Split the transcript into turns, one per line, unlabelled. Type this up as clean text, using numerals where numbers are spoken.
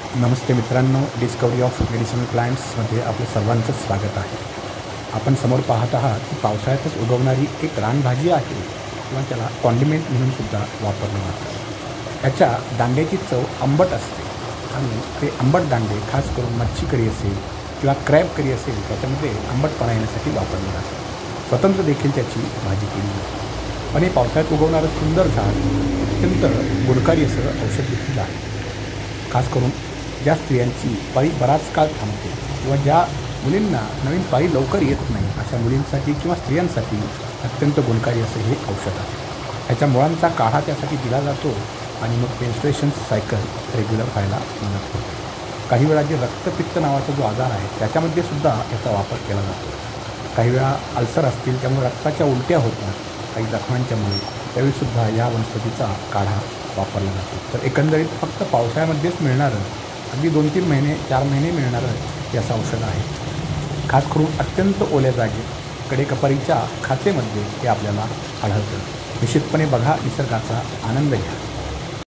नमस्ते मित्रांनो, discovery of medicinal प्लांट्समध्ये आपलं सर्वांचं स्वागत आहे. आपण समोर पाहत आहात की पावसाळ्यातच उगवणारी एक रानभाजी आहे किंवा त्याला कॉन्डिमेंट म्हणून सुद्धा वापरलं जातं. याच्या दांड्याची चव आंबट असते आणि ते आंबट दांडे खास करून मच्छी करी असेल किंवा क्रॅब करी असेल त्याच्यामध्ये आंबटपणा येण्यासाठी वापरलं जातं. स्वतंत्र देखील त्याची भाजी केली जाते. पण हे पावसाळ्यात उगवणारं सुंदर झाड अत्यंत गुणकारी असं औषध देखील आहे. खास करून ज्या स्त्रियांची पाळी बराच काळ थांबते किंवा ज्या मुलींना नवीन पाळी लवकर येत नाही अशा मुलींसाठी किंवा स्त्रियांसाठी अत्यंत गुणकारी असं हे औषध आहे. ह्याच्या मुळांचा काढा त्यासाठी दिला जातो आणि मग मेन्स्ट्रुएशन सायकल रेग्युलर व्हायला मदत होते. काही वेळा जे रक्तपित्त नावाचा जो आजार आहे त्याच्यामध्ये सुद्धा याचा वापर केला जातो. काही वेळा अल्सर असतील त्यामुळे रक्ताच्या उलट्या होतात काही जखमांच्यामुळे, त्यावेळीसुद्धा या वनस्पतीचा काढा वापरला जातो. तर एकंदरीत फक्त पावसाळ्यामध्येच मिळणारं अगदी 2-3 महिने 4 महिने मिळणारं हे असं औषध आहे. खास करून अत्यंत ओल्या जागेत कडेकपारीच्या खाचेमध्ये हे आपल्याला आढळतं. निश्चितपणे बघा, निसर्गाचा आनंद घ्या.